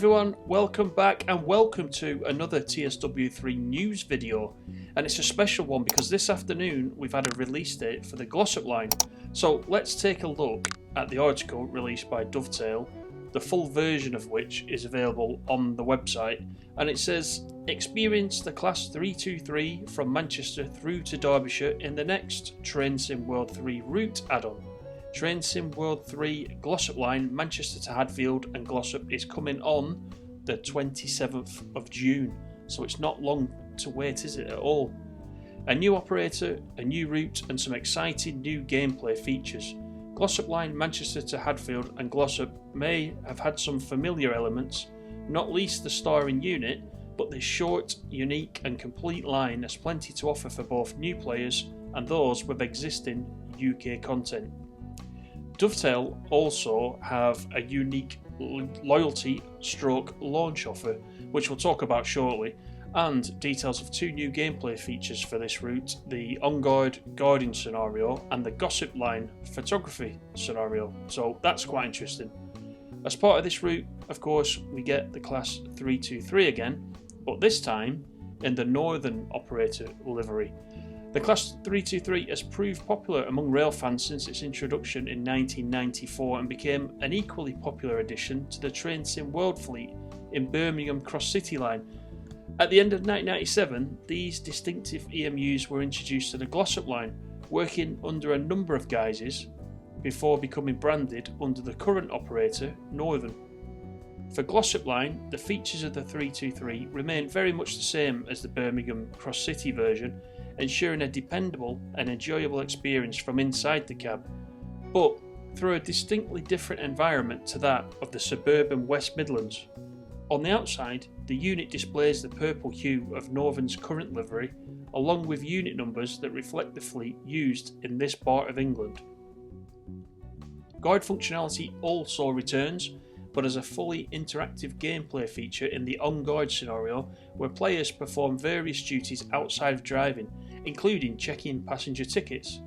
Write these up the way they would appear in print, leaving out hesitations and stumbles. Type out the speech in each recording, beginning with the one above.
everyone, welcome back and welcome to another TSW3 news video, and it's a special one because this afternoon we've had a release date for the Glossop line. So let's take a look at the article released by Dovetail, the full version of which is available on the website, and it says experience the Class 323 from Manchester through to Derbyshire in the next Train Sim World 3 route add-on. Train Sim World 3 Glossop line Manchester to Hadfield and Glossop is coming on the 27th of June, so it's not long to wait, is it, at all? A new operator, a new route and some exciting new gameplay features. Glossop line Manchester to Hadfield and Glossop may have had some familiar elements, not least the starring unit, but this short, unique and complete line has plenty to offer for both new players and those with existing UK content. Dovetail also have a unique loyalty stroke launch offer, which we'll talk about shortly, and details of two new gameplay features for this route, the on-guard guarding scenario and the Gossip line photography scenario, so that's quite interesting. As part of this route, of course, we get the Class 323 again, but this time in the Northern operator livery. The Class 323 has proved popular among rail fans since its introduction in 1994 and became an equally popular addition to the Train Sim World fleet in Birmingham Cross City line. At the end of 1997, these distinctive EMUs were introduced to the Glossop line, working under a number of guises before becoming branded under the current operator, Northern. For Glossop line, the features of the 323 remain very much the same as the Birmingham Cross City version, ensuring a dependable and enjoyable experience from inside the cab, but through a distinctly different environment to that of the suburban West Midlands. On the outside, the unit displays the purple hue of Northern's current livery, along with unit numbers that reflect the fleet used in this part of England. Guard functionality also returns, but as a fully interactive gameplay feature in the on-guard scenario where players perform various duties outside of driving, including checking passenger tickets.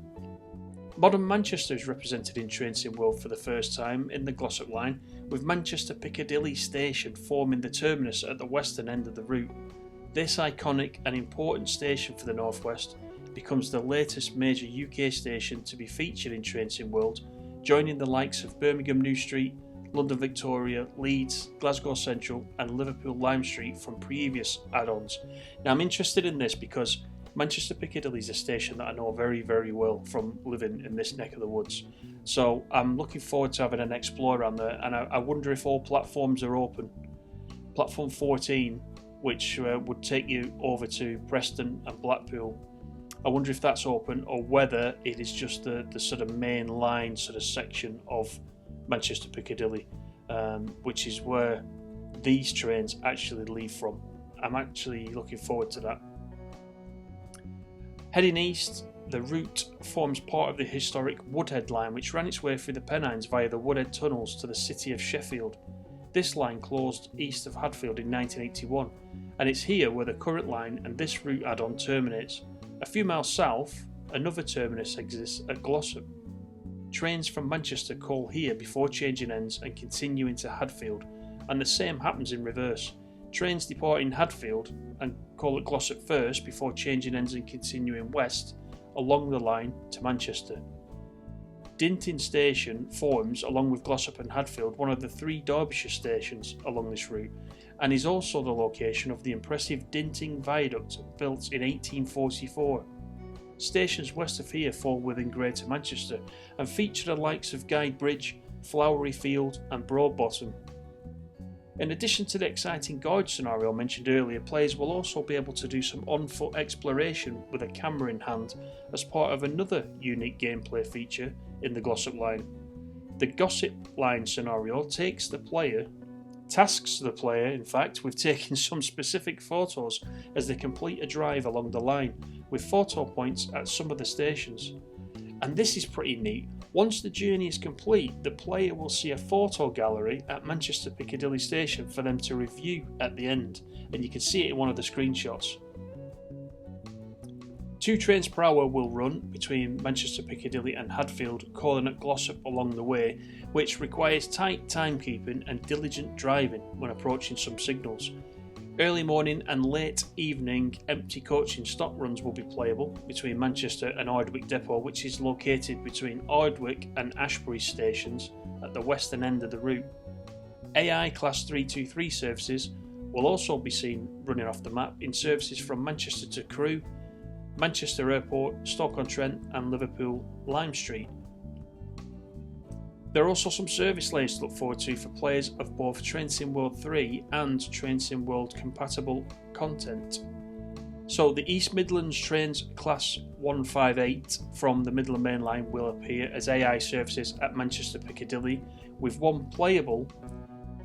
Modern Manchester is represented in Train Sim World for the first time in the Glossop line, with Manchester Piccadilly station forming the terminus at the western end of the route. This iconic and important station for the North West becomes the latest major UK station to be featured in Train Sim World, joining the likes of Birmingham New Street, London Victoria, Leeds, Glasgow Central and Liverpool Lime Street from previous add-ons. Now I'm interested in this because Manchester Piccadilly is a station that I know very, very well from living in this neck of the woods. So I'm looking forward to having an explore around there, and I wonder if all platforms are open. Platform 14, which would take you over to Preston and Blackpool, I wonder if that's open or whether it is just the sort of main line sort of section of Manchester Piccadilly, which is where these trains actually leave from. I'm actually looking forward to that. Heading east, the route forms part of the historic Woodhead line, which ran its way through the Pennines via the Woodhead tunnels to the city of Sheffield. This line closed east of Hadfield in 1981, and it's here where the current line and this route add-on terminates. A few miles south, another terminus exists at Glossop. Trains from Manchester call here before changing ends and continue into Hadfield, and the same happens in reverse. Trains departing Hadfield and call at Glossop first before changing ends and continuing west along the line to Manchester. Dinting Station forms, along with Glossop and Hadfield, one of the three Derbyshire stations along this route, and is also the location of the impressive Dinting Viaduct built in 1844. Stations west of here fall within Greater Manchester and feature the likes of Guide Bridge, Flowery Field and Broadbottom. In addition to the exciting guard scenario mentioned earlier, players will also be able to do some on-foot exploration with a camera in hand as part of another unique gameplay feature in the Glossop line. The Gossip line scenario tasks the player in fact, with taking some specific photos as they complete a drive along the line, with photo points at some of the stations. And this is pretty neat. Once the journey is complete, the player will see a photo gallery at Manchester Piccadilly station for them to review at the end, and you can see it in one of the screenshots. 2 trains per hour will run between Manchester Piccadilly and Hadfield, calling at Glossop along the way, which requires tight timekeeping and diligent driving when approaching some signals. Early morning and late evening empty coaching stock runs will be playable between Manchester and Ardwick Depot, which is located between Ardwick and Ashbury stations at the western end of the route. AI Class 323 services will also be seen running off the map in services from Manchester to Crewe, Manchester Airport, Stoke-on-Trent and Liverpool Lime Street. There are also some service layers to look forward to for players of both Train Sim World 3 and Train Sim World compatible content. So the East Midlands Trains Class 158 from the Midland Main Line will appear as AI services at Manchester Piccadilly with one playable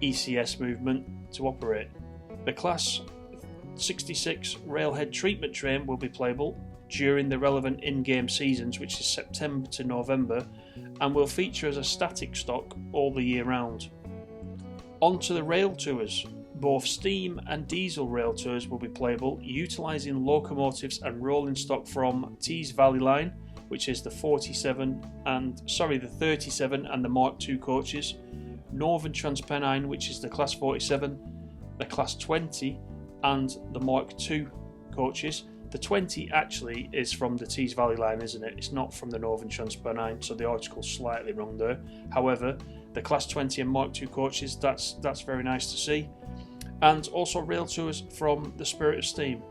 ECS movement to operate. The Class 66 Railhead treatment train will be playable during the relevant in-game seasons, which is September to November, and will feature as a static stock all the year round. On to the rail tours. Both steam and diesel rail tours will be playable, utilising locomotives and rolling stock from Tees Valley Line, which is the 37 and the Mark II coaches, Northern Transpennine, which is the Class 47, the Class 20 and the Mark II coaches. The 20 actually is from the Tees Valley Line, isn't it? It's not from the Northern Transpennine, so the article's slightly wrong there. However, the Class 20 and Mark II coaches, that's very nice to see. And also rail tours from the Spirit of Steam.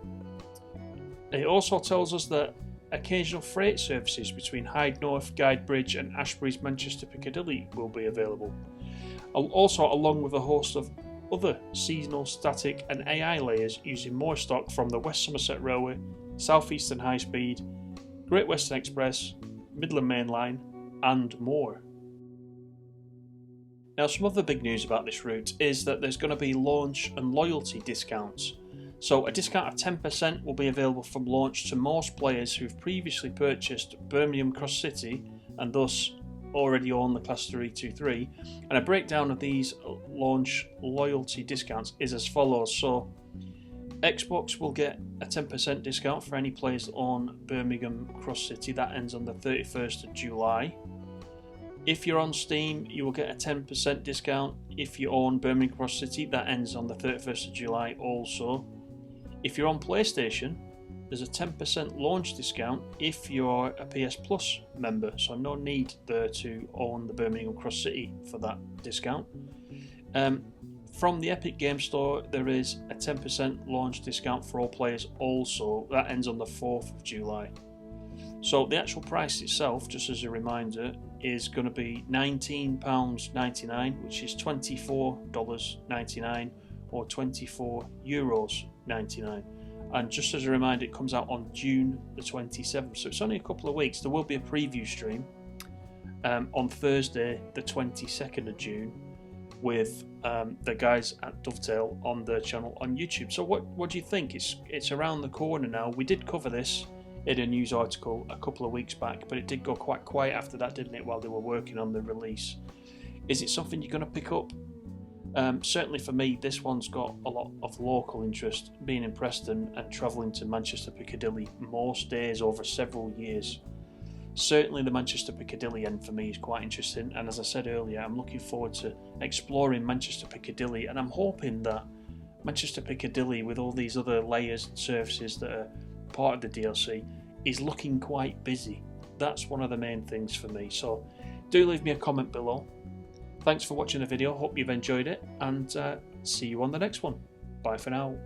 It also tells us that occasional freight services between Hyde North, Guidebridge and Ashbury's Manchester Piccadilly will be available. Also, along with a host of other seasonal, static and AI layers using more stock from the West Somerset Railway, South Eastern High Speed, Great Western Express, Midland Main Line and more. Now, some other big news about this route is that there's going to be launch and loyalty discounts. So a discount of 10% will be available from launch to most players who've previously purchased Birmingham Cross City and thus already own the Class 323, and a breakdown of these launch loyalty discounts is as follows. So Xbox will get a 10% discount for any players that own Birmingham Cross City. That ends on the 31st of July. If you're on Steam, you will get a 10% discount if you own Birmingham Cross City. That ends on the 31st of July also. If you're on PlayStation, there's a 10% launch discount if you're a PS Plus member, so no need there to own the Birmingham Cross City for that discount. From the Epic Game Store, there is a 10% launch discount for all players also. That ends on the 4th of July. So the actual price itself, just as a reminder, is going to be £19.99, which is $24.99 or €24.99. And just as a reminder, it comes out on June the 27th, so it's only a couple of weeks. There will be a preview stream on Thursday the 22nd of June with the guys at Dovetail on their channel on YouTube. So what do you think? It's around the corner now. We did cover this in a news article a couple of weeks back, but it did go quite quiet after that, didn't it, while they were working on the release. Is it something you're going to pick up? Certainly for me, this one's got a lot of local interest, being in Preston and travelling to Manchester Piccadilly most days over several years. Certainly the Manchester Piccadilly end for me is quite interesting, and as I said earlier, I'm looking forward to exploring Manchester Piccadilly, and I'm hoping that Manchester Piccadilly, with all these other layers and services that are part of the DLC, is looking quite busy. That's one of the main things for me, so do leave me a comment below. Thanks for watching the video, hope you've enjoyed it, and see you on the next one. Bye for now.